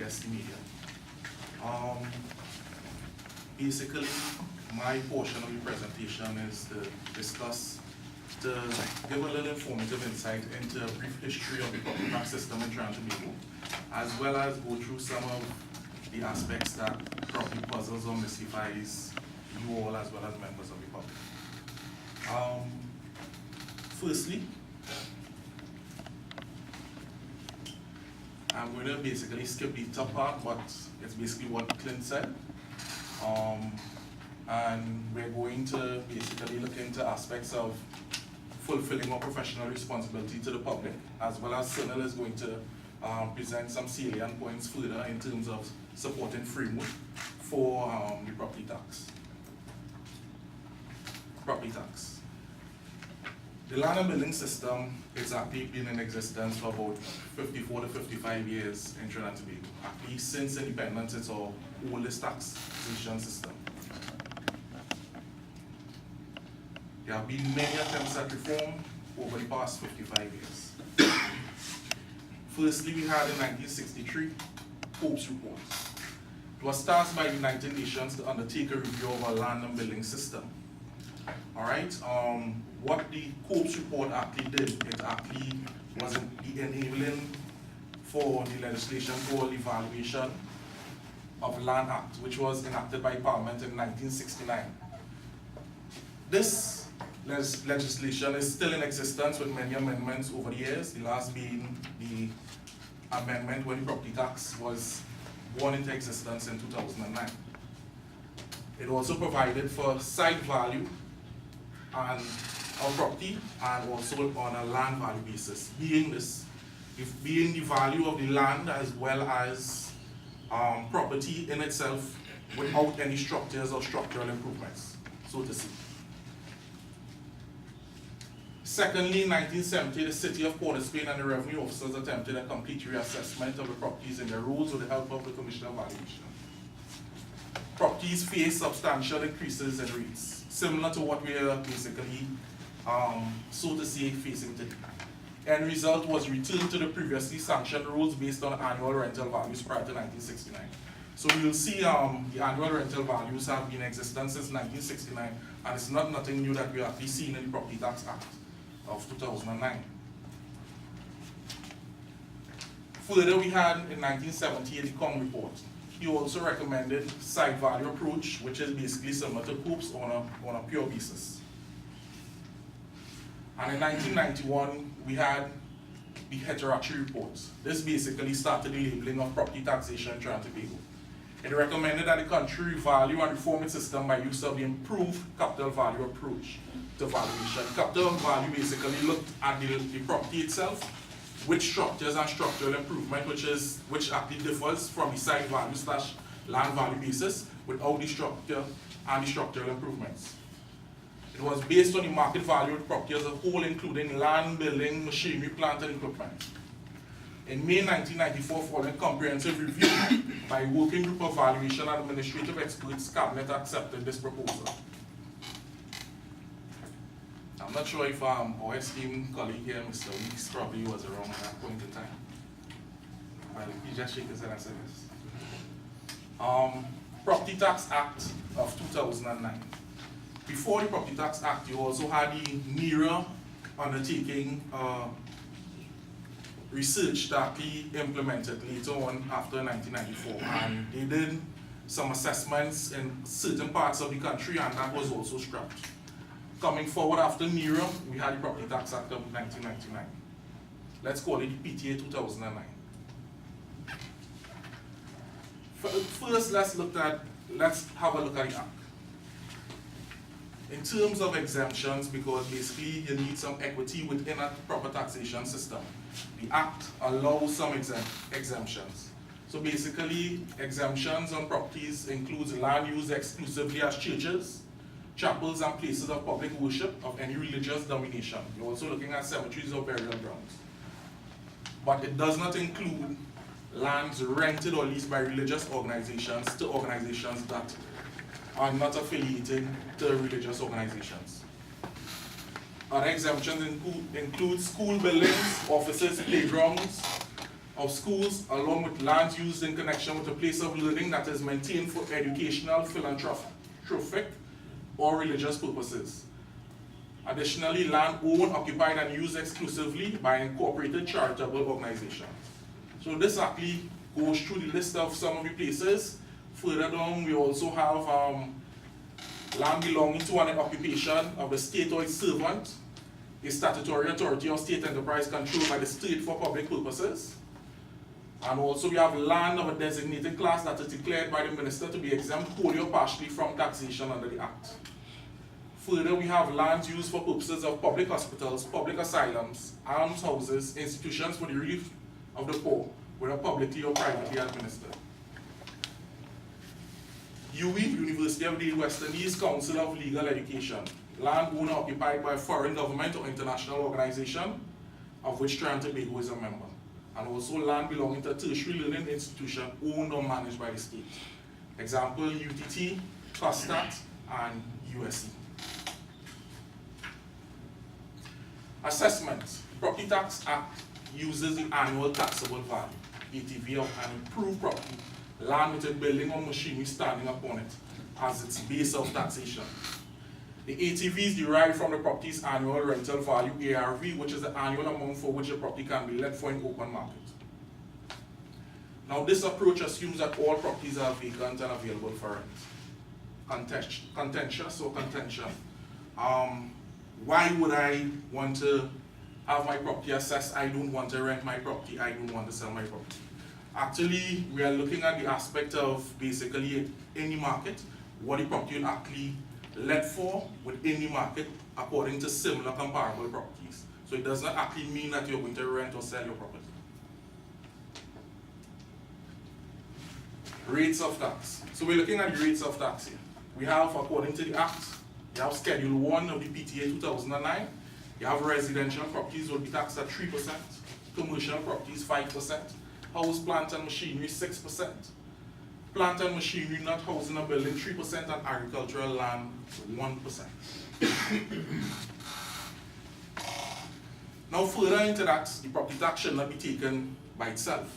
guests in the media. Basically, my portion of the presentation is to give a little informative insight into a brief history of the property tax system in Trinidad and Tobago, as well as go through some of the aspects that probably puzzles or mystifies you all as well as members of the public. Firstly, I'm going to basically skip the top part, but it's basically what Clint said. And we're going to basically look into aspects of fulfilling our professional responsibility to the public, as well as Sunil is going to present some salient points further in terms of supporting framework for the property tax. The land and building system has actually been in existence for about 54 to 55 years in Trinidad and Tobago. At least since independence, it's our oldest taxation system. There have been many attempts at reform over the past 55 years. Firstly, we had in 1963, Pope's report. It was tasked by the United Nations to undertake a review of our land and building system. All right. What the Pope's report actually did, it actually was the enabling for the legislation called the Valuation of Land Act, which was enacted by Parliament in 1969. This legislation is still in existence with many amendments over the years, the last being the amendment when the property tax was born into existence in 2009. It also provided for site value and of property and also on a land value basis, being the value of the land as well as property in itself without any structures or structural improvements, so to speak. Secondly, in 1970, the City of Port of Spain and the revenue officers attempted a complete reassessment of the properties in their roads with the help of the Commission of Valuation. Properties face substantial increases in rates, similar to what we are basically, so to say, facing today. End result was returned to the previously sanctioned rules based on annual rental values prior to 1969. So you'll see the annual rental values have been in existence since 1969, and it's not nothing new that we are actually seeing in the Property Tax Act of 2009. Further, we had in 1978 the Kong report. He also recommended site value approach, which is basically similar to Pope's on a pure basis. And in 1991, we had the heterarchy report. This basically started the labeling of property taxation in Trinidad and Tobago. It recommended that the country value and reform its system by use of the improved capital value approach to valuation. Capital value basically looked at the property itself, with structures and structural improvement, which actually differs from the site value / land value basis without the structure and the structural improvements. It was based on the market value of the property as a whole, including land, building, machinery, plant, and equipment. In May 1994, following comprehensive review by a working group of valuation and administrative experts, Cabinet accepted this proposal. I'm not sure if our esteemed colleague here, Mr. Weeks, probably was around at that point in time. Well, he just shake his head and said this. Property Tax Act of 2009. Before the Property Tax Act, you also had the NERA undertaking research that he implemented later on after 1994, and they did some assessments in certain parts of the country, and that was also scrapped. Coming forward after NERA, we had the Property Tax Act of 1999. Let's call it the PTA 2009. First, let's have a look at the Act. In terms of exemptions, because basically you need some equity within a proper taxation system, the Act allows some exemptions. So basically, exemptions on properties includes land used exclusively as churches, chapels and places of public worship of any religious denomination. You're also looking at cemeteries or burial grounds. But it does not include lands rented or leased by religious organizations to organizations that are not affiliated to religious organizations. Other exemptions include school buildings, offices, playgrounds, of schools, along with lands used in connection with a place of learning that is maintained for educational, philanthropic, or religious purposes. Additionally, land owned, occupied, and used exclusively by incorporated charitable organizations. So this actually goes through the list of some of the places. Further down, we also have land belonging to an occupation of the state or its servant, a statutory authority or state enterprise controlled by the state for public purposes. And also we have land of a designated class that is declared by the minister to be exempt wholly or partially from taxation under the Act. Further, we have lands used for purposes of public hospitals, public asylums, almshouses, institutions for the relief of the poor, whether publicly or privately administered. UWE, University of the West Indies Council of Legal Education, land owned or occupied by a foreign government or international organization, of which Trinidad and Tobago is a member. And also land belonging to a tertiary learning institution owned or managed by the state. Example, UTT, COSTAT, and USC. Assessment. Property Tax Act uses the annual taxable value, ATV, of an improved property, land with a building or machinery standing upon it, as its base of taxation. The ATV is derived from the property's annual rental value, ARV, which is the annual amount for which the property can be let for an open market. Now, this approach assumes that all properties are vacant and available for rent. Contentious or contention. Why would I want to have my property assessed? I don't want to rent my property. I don't want to sell my property. Actually, we are looking at the aspect of basically any market, what the property will actually let for within the market according to similar comparable properties. So it does not actually mean that you're going to rent or sell your property. Rates of tax. So we're looking at the rates of tax here. We have, according to the Act, you have Schedule 1 of the PTA 2009. You have residential properties will be taxed at 3%, commercial properties 5%, house, plant and machinery 6%, plant and machinery not housing a building 3%, and agricultural land 1%. Now further into that, the property tax should not be taken by itself,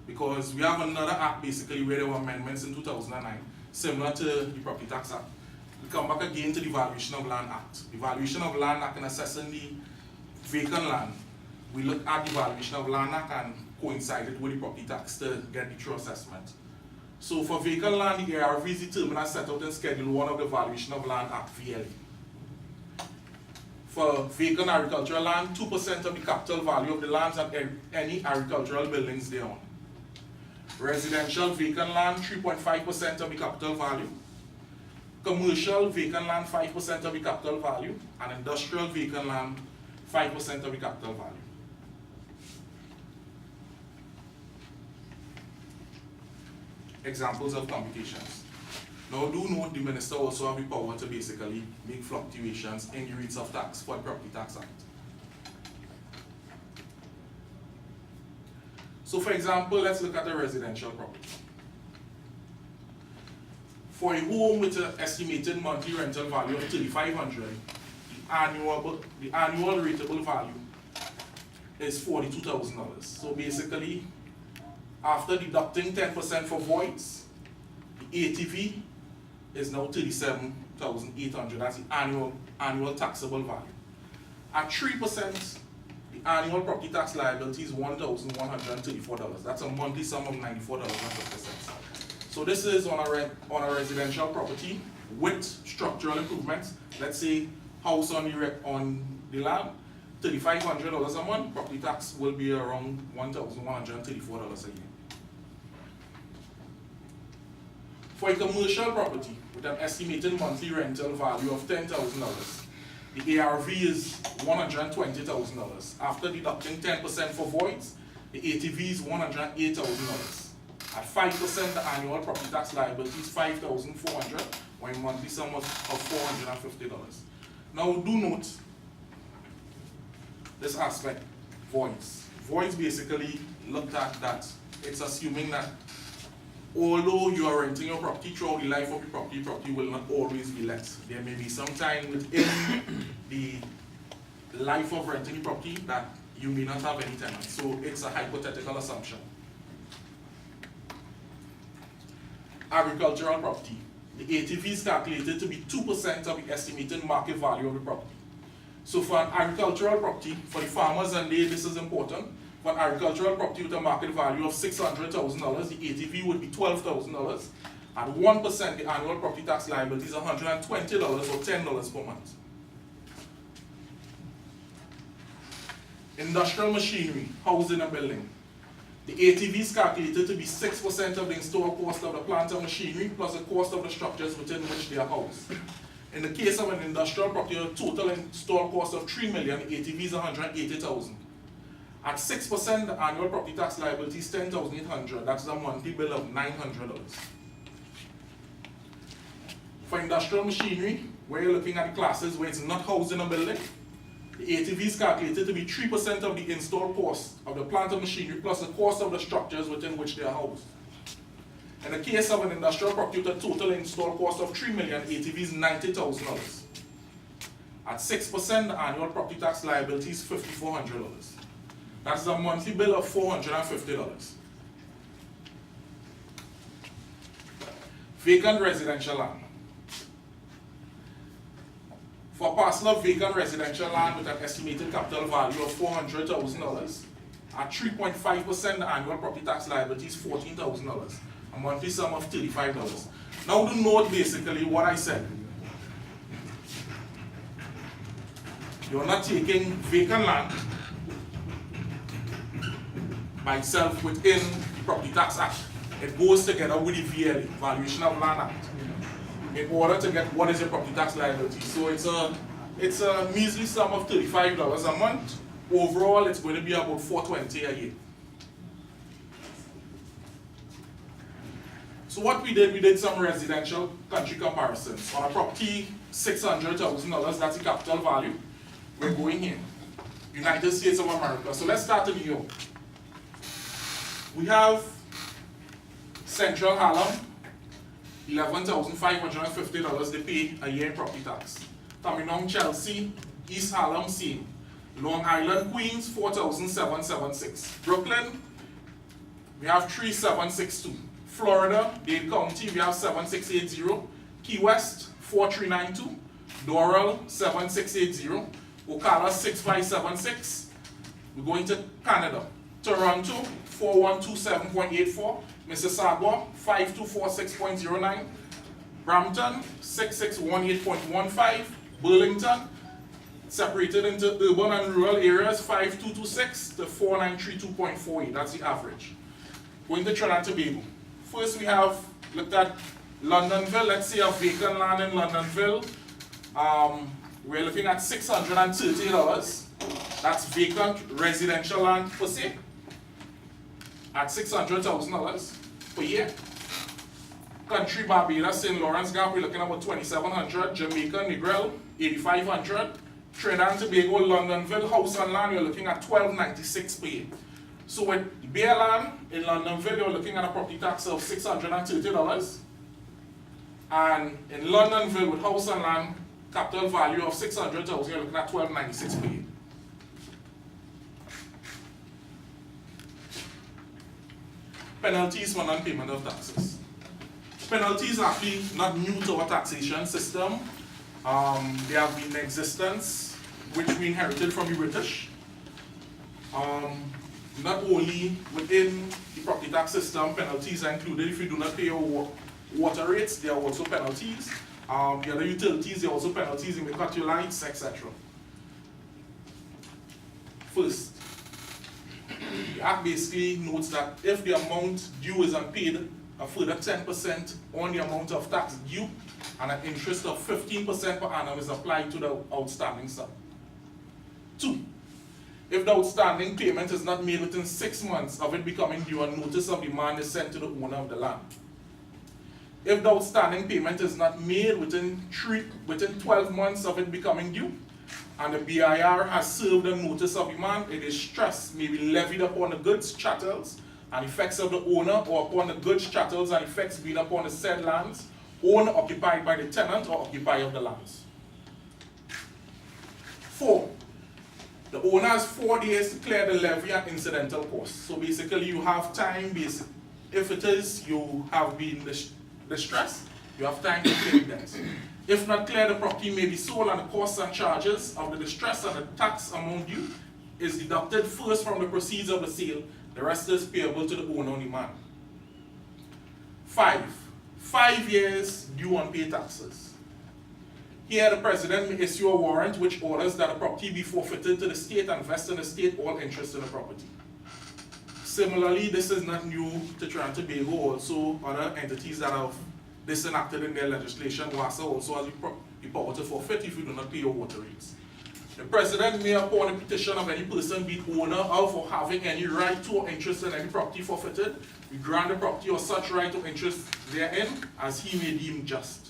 because we have another act basically where there were amendments in 2009 similar to the Property Tax Act. We come back again to the Valuation of Land Act. The Valuation of Land Act, in assessing the vacant land, we look at the Valuation of Land Act and coincide it with the property tax to get the true assessment. So for vacant land, the ARV is determined as set out in Schedule 1 of the Valuation of Land Act, VLA. For vacant agricultural land, 2% of the capital value of the lands and any agricultural buildings thereon. Residential vacant land, 3.5% of the capital value. Commercial vacant land, 5% of the capital value. And industrial vacant land, 5% of the capital value. Examples of computations. Now do note the minister also have the power to basically make fluctuations in the rates of tax for the Property Tax Act. So for example, let's look at a residential property. For a home with an estimated monthly rental value of $3,500, the annual rateable value is $42,000. So basically, after deducting 10% for voids, the ATV is now $37,800. That's the annual taxable value. At 3%, the annual property tax liability is $1,134. That's a monthly sum of $94.50. So this is on a residential property with structural improvements. Let's say house on the land, $3,500 a month. Property tax will be around $1,134 a year. For a commercial property with an estimated monthly rental value of $10,000, the ARV is $120,000. After deducting 10% for voids, the ATV is $108,000. At 5%, the annual property tax liability is $5,400, or a monthly sum of $450. Now do note this aspect, voids. Voids basically looked at that. It's assuming that although you are renting your property throughout the life of the property will not always be let. There may be some time within the life of renting the property that you may not have any tenants. So it's a hypothetical assumption. Agricultural property. The ATV is calculated to be 2% of the estimated market value of the property. So for an agricultural property, for the farmers, and this is important, for an agricultural property with a market value of $600,000, the ATV would be $12,000. At 1%, the annual property tax liability is $120 or $10 per month. Industrial machinery, housing and building. The ATV is calculated to be 6% of the installed cost of the plant and machinery plus the cost of the structures within which they are housed. In the case of an industrial property, a total installed cost of $3 million, the ATV is $180,000. At 6%, the annual property tax liability is $10,800. That's a monthly bill of $900. For industrial machinery, where you're looking at the classes where it's not housing and building, the ATV is calculated to be 3% of the installed cost of the plant and machinery plus the cost of the structures within which they are housed. In the case of an industrial property with a total installed cost of $3 million, ATV is $90,000. At 6%, the annual property tax liability is $5,400. That's a monthly bill of $450. Vacant residential land. For a parcel of vacant residential land with an estimated capital value of $400,000, at 3.5%, the annual property tax liability is $14,000, a monthly sum of $35. Now to note basically what I said. You're not taking vacant land by itself within the Property Tax Act. It goes together with the VLA, Valuation of Land Act, in order to get what is your property tax liability. So it's a measly sum of $35 a month. Overall, it's going to be about $420 a year. So what we did some residential country comparisons. On a property, $600,000, that's the capital value. We're going in United States of America. So let's start in New York. We have Central Harlem, $11,550 they pay a year in property tax. Coming on Chelsea, East Harlem, same. Long Island, Queens, $4,776. Brooklyn, we have $3,762. Florida, Dade County, we have $7,680. Key West, $4,392. Doral, $7,680. Ocala, $6,576. We're going to Canada. Toronto, 4,127.84. Mississauga, 5,246.09. Brampton, 6,618.15. Burlington, separated into urban and rural areas, 5,226 to 4,932.48. That's the average. Going to Trinidad and Tobago. First, we have looked at Londonville. Let's say a vacant land in Londonville. We're looking at $630. That's vacant residential land per se. At $600,000 per year. Country Barbados, St. Lawrence Gap, we're looking at about $2,700. Jamaica, Negril, $8,500. Trinidad and Tobago, Londonville, house and land, you're looking at $1,296 per year. So with bare land in Londonville, you're looking at a property tax of $630. And in Londonville, with house and land, capital value of $600,000, you're looking at $1,296 per year. Penalties for non-payment of taxes. Penalties are actually not new to our taxation system. They have been in existence, which we inherited from the British. Not only within the property tax system, penalties are included if you do not pay your water rates, there are also penalties. The other utilities, there are also penalties, you may cut your lights, etc. First, the Act basically notes that if the amount due is unpaid, a further 10% on the amount of tax due and an interest of 15% per annum is applied to the outstanding sum. 2. If the outstanding payment is not made within 6 months of it becoming due, a notice of demand is sent to the owner of the land. If the outstanding payment is not made within 12 months of it becoming due, and the BIR has served a notice of demand, it is stress may be levied upon the goods, chattels, and effects of the owner, or upon the goods, chattels, and effects being upon the said lands, owned or occupied by the tenant or occupier of the lands. 4. The owner has 4 days to clear the levy and incidental costs. So basically you have time, if it is you have been distressed, you have time to clear debts. If not clear, the property may be sold and the costs and charges of the distress and the tax amount due is deducted first from the proceeds of the sale. The rest is payable to the owner on demand. 5 years due unpaid taxes. Here the President may issue a warrant which orders that the property be forfeited to the state and vest in the state all interest in the property. Similarly, this is not new to Trinidad and Tobago. Also, other entities that have this enacted in their legislation, WASA also has the power to forfeit if you do not pay your water rates. The President may, upon the petition of any person, be owner of or having any right to or interest in any property forfeited, we grant the property or such right or interest therein as he may deem just.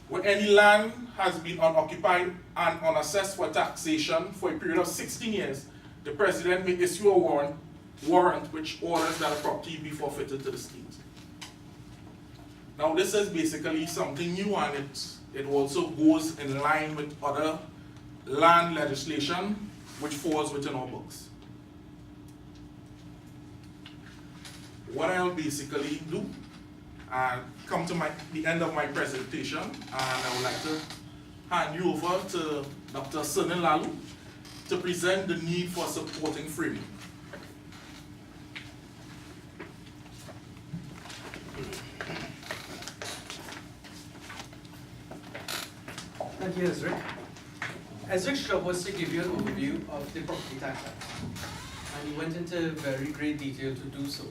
When any land has been unoccupied and unassessed for taxation for a period of 16 years, the President may issue a warrant which orders that the property be forfeited to the state. Now this is basically something new, and it also goes in line with other land legislation which falls within our books. What I'll basically do, and come to the end of my presentation, and I would like to hand you over to Dr. Sunil Lalu to present the need for supporting framework. Thank you, Ezric. Ezric's job was to give you an overview of the Property Tax Act, and he went into very great detail to do so.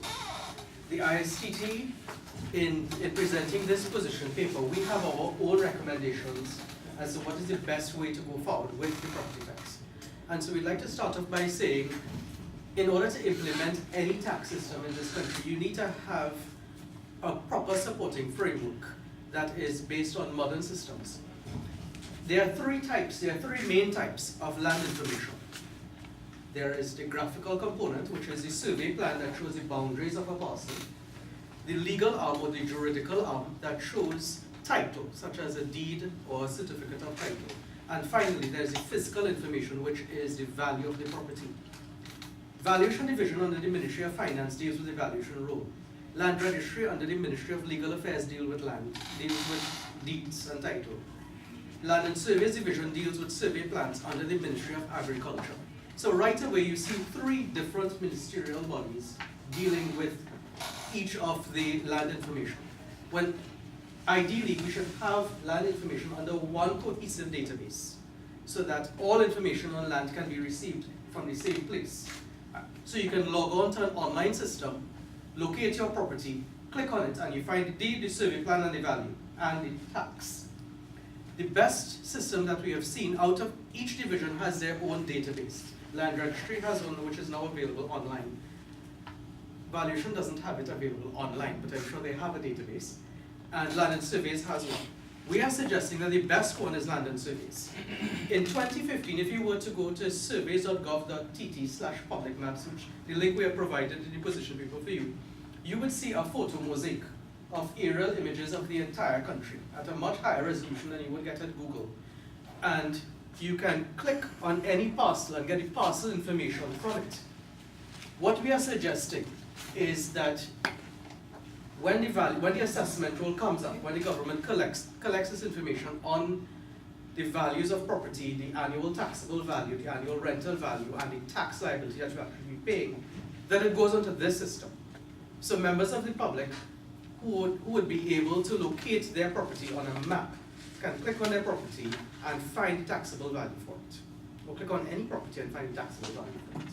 The ISTT, in presenting this position paper, we have our own recommendations as to what is the best way to go forward with the property tax. And so we'd like to start off by saying, in order to implement any tax system in this country, you need to have a proper supporting framework that is based on modern systems. There are three main types of land information. There is the graphical component, which is the survey plan that shows the boundaries of a parcel. The legal arm or the juridical arm that shows title, such as a deed or a certificate of title. And finally, there's the fiscal information, which is the value of the property. Valuation division under the Ministry of Finance deals with the valuation role. Land registry under the Ministry of Legal Affairs deals with deeds and title. Land and Surveys division deals with survey plans under the Ministry of Agriculture. So right away you see three different ministerial bodies dealing with each of the land information. When ideally we should have land information under one cohesive database so that all information on land can be received from the same place. So you can log on to an online system, locate your property, click on it, and you find the deed, the survey plan, and the value, and the tax. The best system that we have seen out of each division has their own database. Land Registry has one which is now available online. Valuation doesn't have it available online, but I'm sure they have a database. And Land and Surveys has one. We are suggesting that the best one is Land and Surveys. In 2015, if you were to go to surveys.gov.tt/public maps, which the link we have provided in the position paper for you, you would see a photo mosaic of aerial images of the entire country at a much higher resolution than you would get at Google. And you can click on any parcel and get the parcel information from it. What we are suggesting is that when the assessment roll comes up, when the government collects this information on the values of property, the annual taxable value, the annual rental value, and the tax liability that you actually be paying, then it goes onto this system. So members of the public who would be able to locate their property on a map can click on their property and find the taxable value for it. Or click on any property and find the taxable value for it.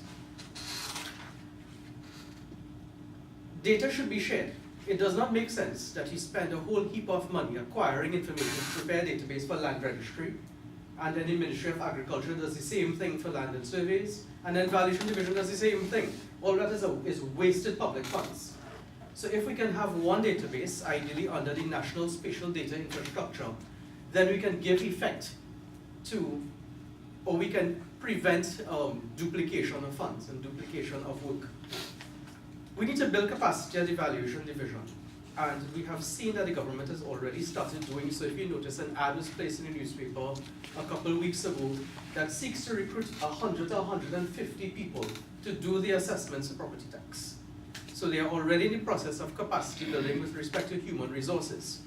Data should be shared. It does not make sense that you spend a whole heap of money acquiring information to prepare a database for Land Registry, and then the Ministry of Agriculture does the same thing for Land and Surveys, and then Valuation Division does the same thing. All that is wasted public funds. So if we can have one database, ideally under the National Spatial Data Infrastructure, then we can give effect to, or we can prevent duplication of funds and duplication of work. We need to build capacity at the Valuation Division. And we have seen that the government has already started doing so. If you notice, an ad was placed in the newspaper a couple of weeks ago that seeks to recruit 100 to 150 people to do the assessments of property tax. So they are already in the process of capacity building with respect to human resources.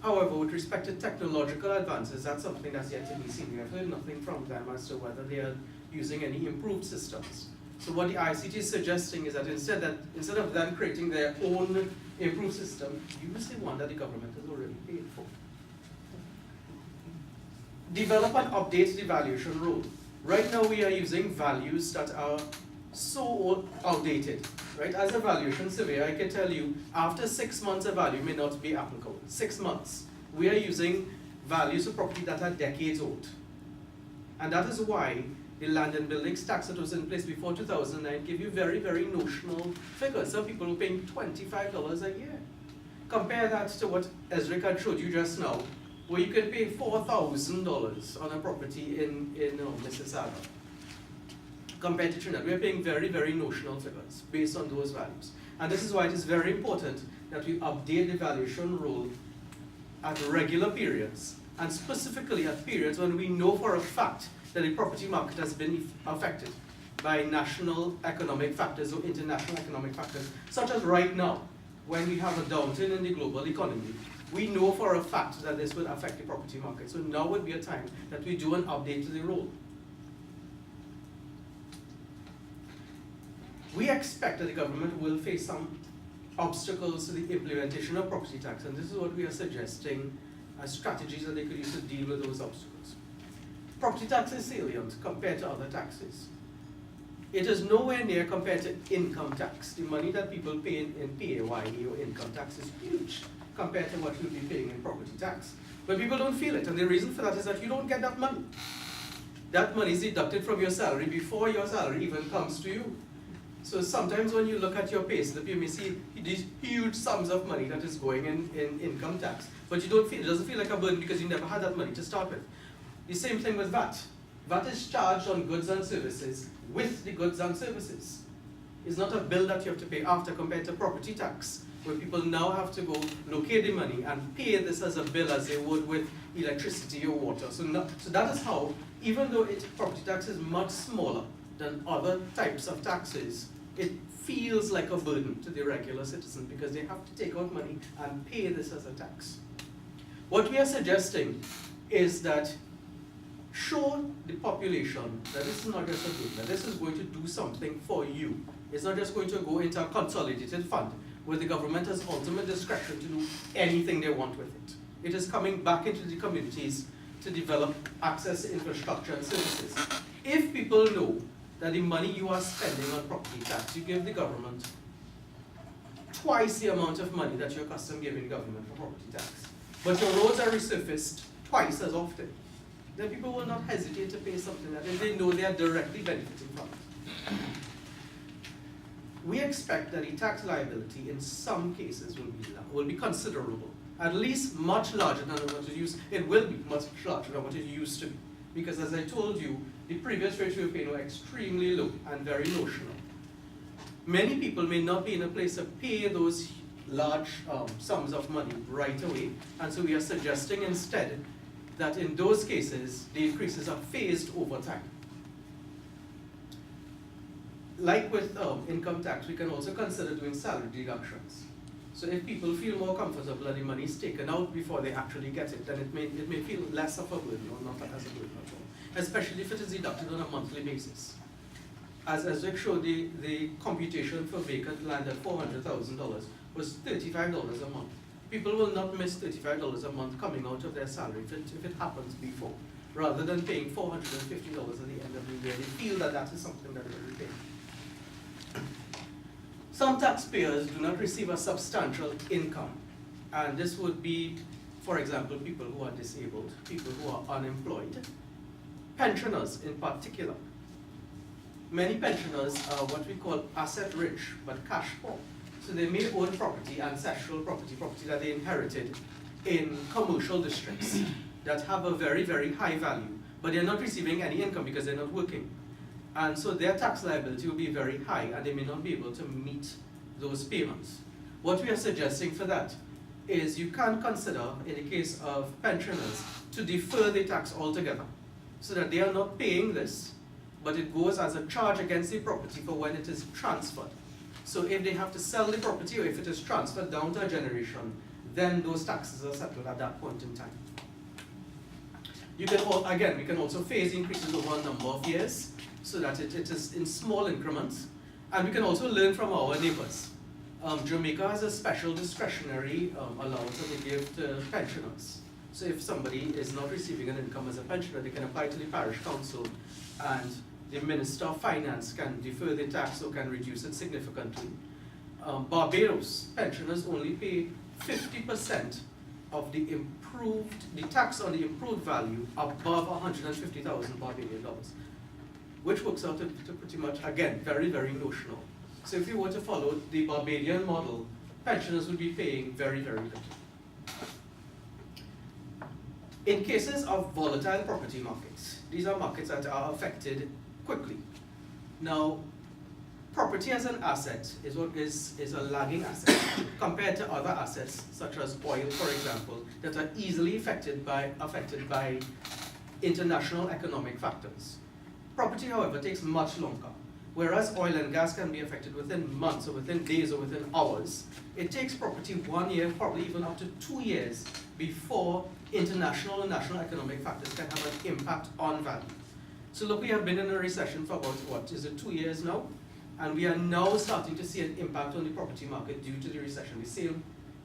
However, with respect to technological advances, that's something that's yet to be seen. We have heard nothing from them as to whether they are using any improved systems. So what the ISTT is suggesting is that instead of them creating their own improved system, use the one that the government has already paid for. Develop and update the valuation rule. Right now we are using values that are so outdated. Right? As a valuation surveyor, I can tell you, after 6 months a value may not be applicable. 6 months. We are using values of property that are decades old. And that is why the land and buildings tax that was in place before 2009 gave you very, very notional figures. Some people were paying $25 a year. Compare that to what Ezric had showed you just now, where you can pay $4,000 on a property in Mississauga. Compared to Trinidad, we are paying very, very notional figures based on those values. And this is why it is very important that we update the valuation rule at regular periods, and specifically at periods when we know for a fact that the property market has been affected by national economic factors or international economic factors, such as right now, when we have a downturn in the global economy. We know for a fact that this will affect the property market. So now would be a time that we do an update to the rule. We expect that the government will face some obstacles to the implementation of property tax, and this is what we are suggesting as strategies that they could use to deal with those obstacles. Property tax is salient compared to other taxes. It is nowhere near compared to income tax. The money that people pay in PAYE or income tax is huge compared to what you'll be paying in property tax. But people don't feel it, and the reason for that is that you don't get that money. That money is deducted from your salary before your salary even comes to you. So sometimes when you look at your pay slip, you may see these huge sums of money that is going in income tax, but you don't feel, it doesn't feel like a burden because you never had that money to start with. The same thing with VAT. VAT is charged on goods and services with the goods and services. It's not a bill that you have to pay after compared to property tax, where people now have to go locate the money and pay this as a bill as they would with electricity or water. So that is how, even though property tax is much smaller than other types of taxes, it feels like a burden to the regular citizen because they have to take out money and pay this as a tax. What we are suggesting is that show the population that this is not just a good, that this is going to do something for you. It's not just going to go into a consolidated fund where the government has ultimate discretion to do anything they want with it. It is coming back into the communities to develop access to infrastructure and services. If people know that the money you are spending on property tax, you give the government twice the amount of money that you're accustomed giving the government for property tax, but your roads are resurfaced twice as often, then people will not hesitate to pay something that they know they are directly benefiting from it. We expect that the tax liability in some cases will be considerable, at least much larger than what it used. It will be much larger than what it used to be, because as I told you, the previous rates we were paying were extremely low and very notional. Many people may not be in a place to pay those large sums of money right away, and so we are suggesting instead that in those cases, the increases are phased over time. Like with income tax, we can also consider doing salary deductions. So if people feel more comfortable that the money is taken out before they actually get it, then it may feel less of a burden or not as a burden at all, especially if it is deducted on a monthly basis. As Rick showed, the computation for vacant land at $400,000 was $35 a month. People will not miss $35 a month coming out of their salary if it happens before, rather than paying $450 at the end of the year. They feel that that is something that they will pay. Some taxpayers do not receive a substantial income, and this would be, for example, people who are disabled, people who are unemployed, pensioners in particular. Many pensioners are what we call asset rich but cash poor. So they may own property, ancestral property that they inherited in commercial districts that have a very, very high value, but they're not receiving any income because they're not working. And so their tax liability will be very high, and they may not be able to meet those payments. What we are suggesting for that is you can consider, in the case of pensioners, to defer the tax altogether, so that they are not paying this, but it goes as a charge against the property for when it is transferred. So if they have to sell the property, or if it is transferred down to a generation, then those taxes are settled at that point in time. You can, again, we can also phase increases over a number of years, so that it is in small increments. And we can also learn from our neighbors. Jamaica has a special discretionary allowance that they give to pensioners. So if somebody is not receiving an income as a pensioner, they can apply to the parish council, and the Minister of Finance can defer the tax or can reduce it significantly. Barbados, pensioners only pay 50% of the tax on the improved value above 150,000 Barbadian dollars, which works out to pretty much, again, very, very notional. So if you were to follow the Barbadian model, pensioners would be paying very, very little. In cases of volatile property markets, these are markets that are affected quickly. Now, property as an asset is a lagging asset compared to other assets, such as oil, for example, that are easily affected by international economic factors. Property, however, takes much longer. Whereas oil and gas can be affected within months or within days or within hours, it takes property 1 year, probably even up to 2 years, before international and national economic factors can have an impact on value. So look, we have been in a recession for about, what, is it 2 years now? And we are now starting to see an impact on the property market due to the recession, the sale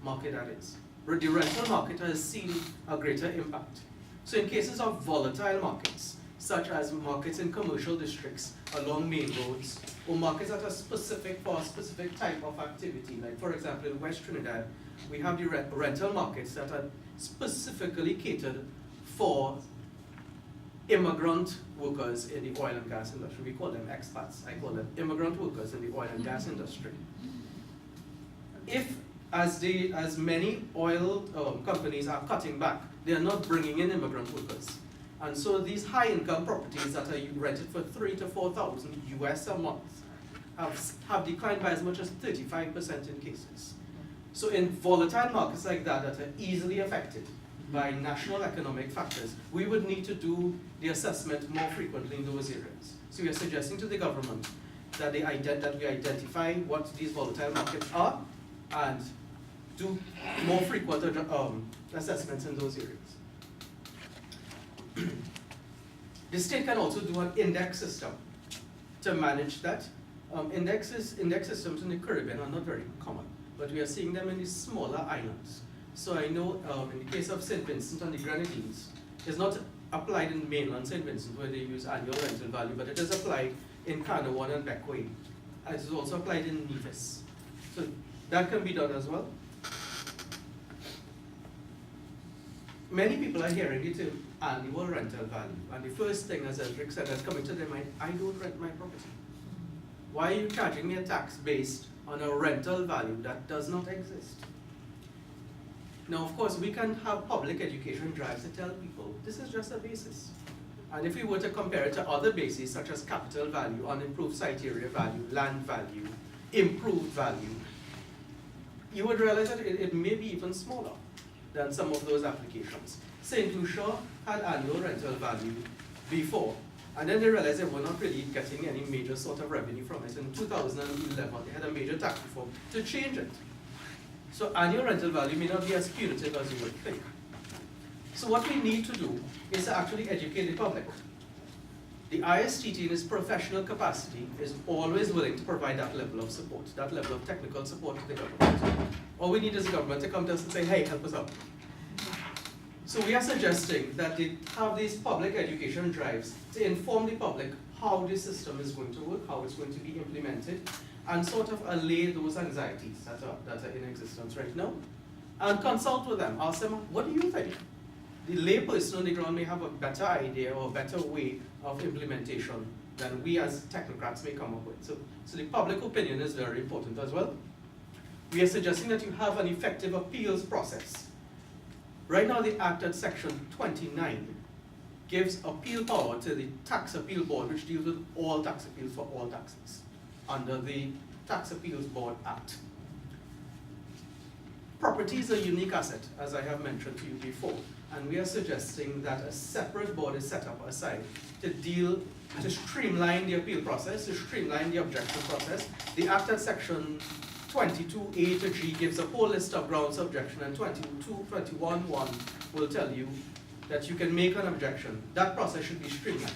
market that is. But the rental market has seen a greater impact. So in cases of volatile markets, such as markets in commercial districts along main roads, or markets that are specific for a specific type of activity, like for example in West Trinidad, we have the rental markets that are specifically catered for immigrant workers in the oil and gas industry. We call them expats. I call them immigrant workers in the oil and gas industry. If, as many oil companies are cutting back, they are not bringing in immigrant workers. And so these high-income properties that are rented for $3,000 to $4,000 US a month have declined by as much as 35% in cases. So in volatile markets like that are easily affected by national economic factors, we would need to do the assessment more frequently in those areas. So we are suggesting to the government that we identify what these volatile markets are and do more frequent assessments in those areas. The state can also do an index system to manage that. Index systems in the Caribbean are not very common, but we are seeing them in the smaller islands. So I know in the case of St. Vincent and the Grenadines, it's not applied in mainland St. Vincent where they use annual rental value, but it is applied in Carnarvon and Bequia. It is also applied in Nevis. So that can be done as well. Many people are hearing the term annual rental value, and the first thing, as Edric said, that's coming to their mind, I don't rent my property. Why are you charging me a tax based on a rental value that does not exist? Now, of course, we can have public education drives to tell people this is just a basis. And if we were to compare it to other bases, such as capital value, unimproved site area value, land value, improved value, you would realize that it may be even smaller than some of those applications. St. Lucia had annual rental value before, and then they realized they were not really getting any major sort of revenue from it. In 2011, they had a major tax reform to change it. So annual rental value may not be as punitive as you would think. So what we need to do is to actually educate the public. The ISTT in its professional capacity is always willing to provide that level of support, that level of technical support to the government. All we need is the government to come to us and say, hey, help us out. So we are suggesting that they have these public education drives to inform the public how this system is going to work, how it's going to be implemented, and sort of allay those anxieties that are in existence right now. And consult with them, ask them, what do you think? The lay person on the ground may have a better idea or a better way of implementation than we as technocrats may come up with. So the public opinion is very important as well. We are suggesting that you have an effective appeals process. Right now the Act at Section 29 gives appeal power to the Tax Appeal Board, which deals with all tax appeals for all taxes under the Tax Appeals Board Act. Property is a unique asset, as I have mentioned to you before, and we are suggesting that a separate board is set up aside to streamline the appeal process, to streamline the objection process. The Act at Section 22A to G gives a whole list of grounds of objection, and 21(1) will tell you that you can make an objection. That process should be streamlined.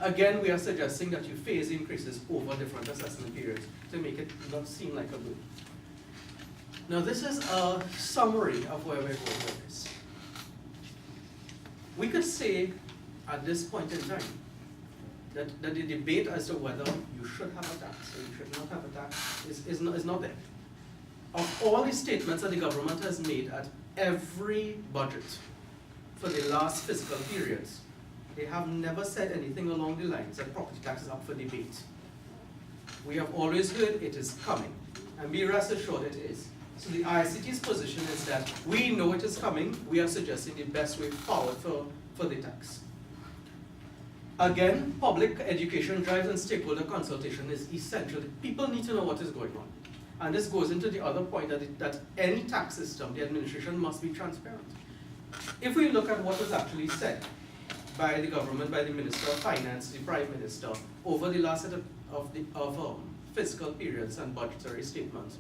Again, we are suggesting that you phase increases over different assessment periods to make it not seem like a boom. Now, this is a summary of where we're going with this. We could say at this point in time that the debate as to whether you should have a tax or you should not have a tax is not there. Of all the statements that the government has made at every budget for the last fiscal periods, they have never said anything along the lines that property tax is up for debate. We have always heard it is coming, and be rest assured it is. So the ISTT's position is that we know it is coming, we are suggesting the best way forward for the tax. Again, public education drives and stakeholder consultation is essential. People need to know what is going on. And this goes into the other point that any tax system, the administration must be transparent. If we look at what was actually said by the government, by the Minister of Finance, the Prime Minister, over the last set of fiscal periods and budgetary statements,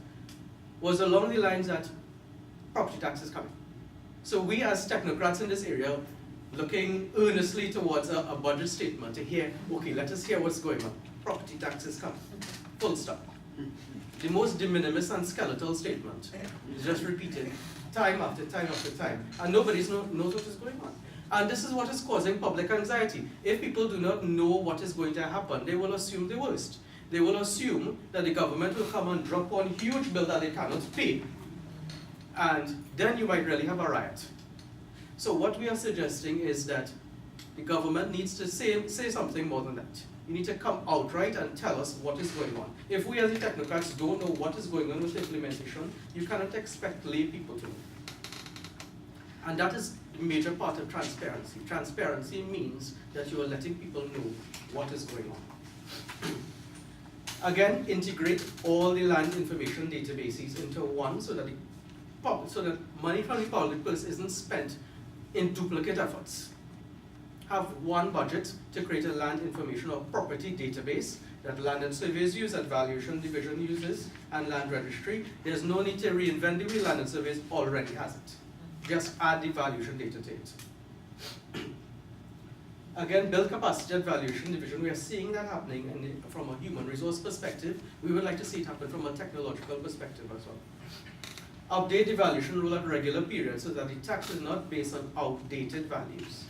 was along the lines that property tax is coming. So we as technocrats in this area, looking earnestly towards a budget statement to hear, okay, let us hear what's going on. Property tax is coming, full stop. The most de minimis and skeletal statement is just repeated time after time after time, and nobody knows what is going on. And this is what is causing public anxiety. If people do not know what is going to happen, they will assume the worst. They will assume that the government will come and drop one huge bill that they cannot pay. And then you might really have a riot. So what we are suggesting is that the government needs to say something more than that. You need to come outright and tell us what is going on. If we as the technocrats don't know what is going on with the implementation, you cannot expect lay people to know. And that is a major part of transparency. Transparency means that you are letting people know what is going on. Again, integrate all the land information databases into one so that money from the public purse isn't spent in duplicate efforts. Have one budget to create a land information or property database that Land and Surveyors use, that Valuation Division uses, and Land Registry. There's no need to reinvent the wheel. Land and Surveyors already has it. Just add the valuation data to it. Again, build capacity at Valuation Division. We are seeing that happening from a human resource perspective. We would like to see it happen from a technological perspective as well. Update the valuation rule at regular periods so that the tax is not based on outdated values.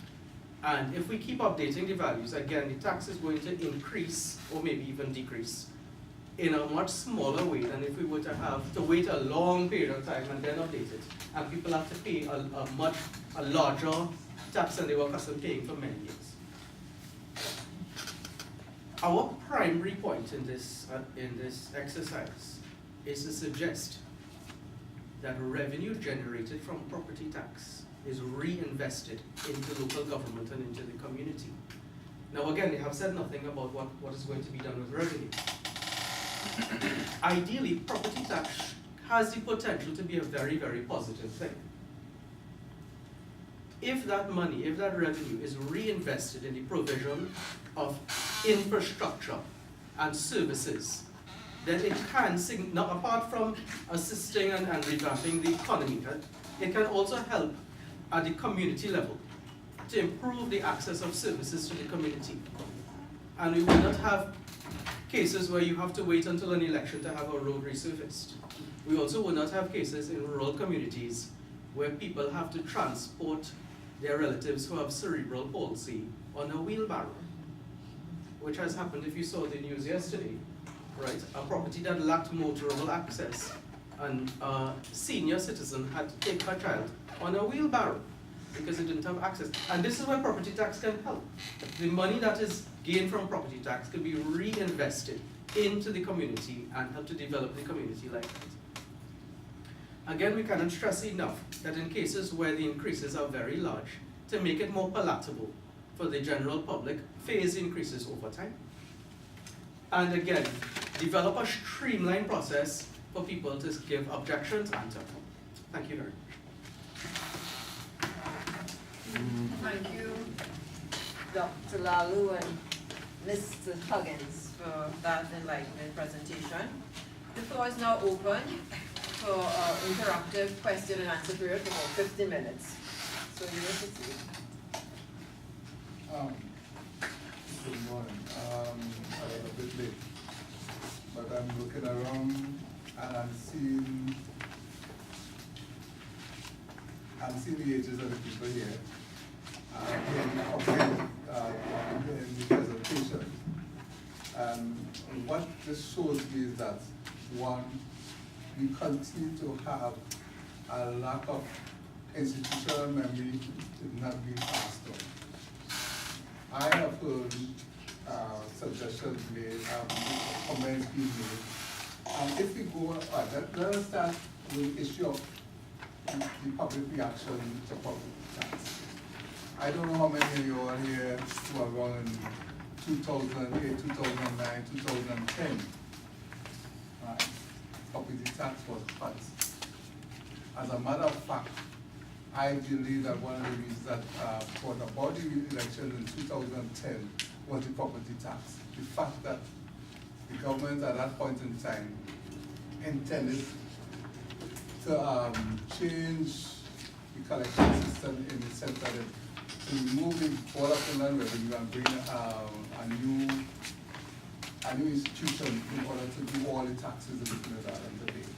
And if we keep updating the values, again, the tax is going to increase or maybe even decrease in a much smaller way than if we were to have to wait a long period of time and then update it. And people have to pay a larger tax than they were accustomed to paying for many years. Our primary point in this exercise is to suggest that revenue generated from property tax is reinvested into local government and into the community. Now again, they have said nothing about what is going to be done with revenue. Ideally, property tax has the potential to be a very, very positive thing. If that money, if that revenue is reinvested in the provision of infrastructure and services, then it can, now apart from assisting and revamping the economy, it can also help at the community level to improve the access of services to the community. And we will not have cases where you have to wait until an election to have a road resurfaced. We also will not have cases in rural communities where people have to transport their relatives who have cerebral palsy on a wheelbarrow, which has happened if you saw the news yesterday, right? A property that lacked motorable access, and a senior citizen had to take her child on a wheelbarrow because it didn't have access. And this is where property tax can help. The money that is gained from property tax can be reinvested into the community and help to develop the community like that. Again, we cannot stress enough that in cases where the increases are very large, to make it more palatable for the general public, phase increases over time. And again, develop a streamlined process for people to give objections and so on. Thank you very much. Thank you, Dr. Lalu and Mr. Huggins for that enlightening presentation. The floor is now open for interactive question and answer period for about 50 minutes. So you may proceed. Good morning. I'm a bit late, but I'm looking around and I'm seeing the ages of the people here. Hearing the presentation. And what this shows me is that, one, we continue to have a lack of institutional memory not being passed on. I have heard suggestions made, comments being made. If we go, let us start with the issue of the public reaction to property tax. I don't know how many of you are here who are born in 2008, 2009, 2010. Property tax was cut. As a matter of fact, I believe that one of the reasons that for the body election in 2010 was the property tax. The fact that the government at that point in time intended to change the collection system in the sense that it to remove the Board of Inland Revenue and bring a new institution in order to do all the taxes in the Trinidad and Tobago.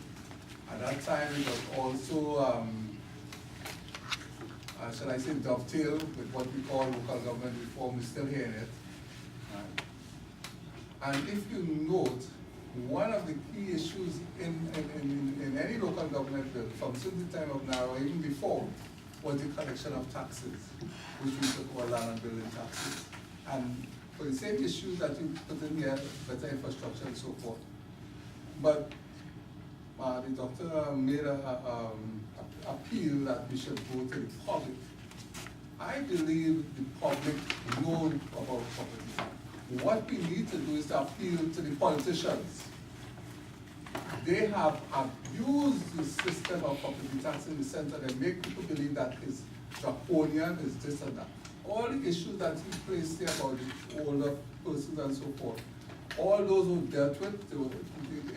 At that time, it was also shall I say, dovetail with what we call local government reform. We're still hearing it. Right. And if you note, one of the key issues in any local government bill, from since the time of now, or even before, was the collection of taxes, which we call land and building taxes. And for the same issues that you put in here, better infrastructure and so forth. But the doctor made an appeal that we should go to the public. I believe the public know about property tax. What we need to do is to appeal to the politicians. They have abused the system of property tax in the sense that they make people believe that it's draconian, is this and that. All the issues that he placed there about the older persons and so forth, all those who dealt with,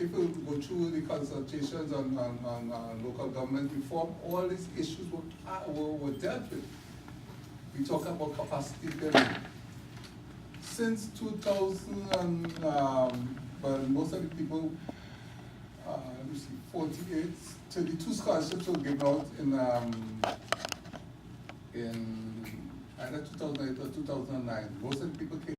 if we go through the consultations on local government reform, all these issues were dealt with. We talk about capacity building. Since 2000, but most of the people, let me see, 48, 32 scholarships were given out in either 2008 or 2009. Most of the people came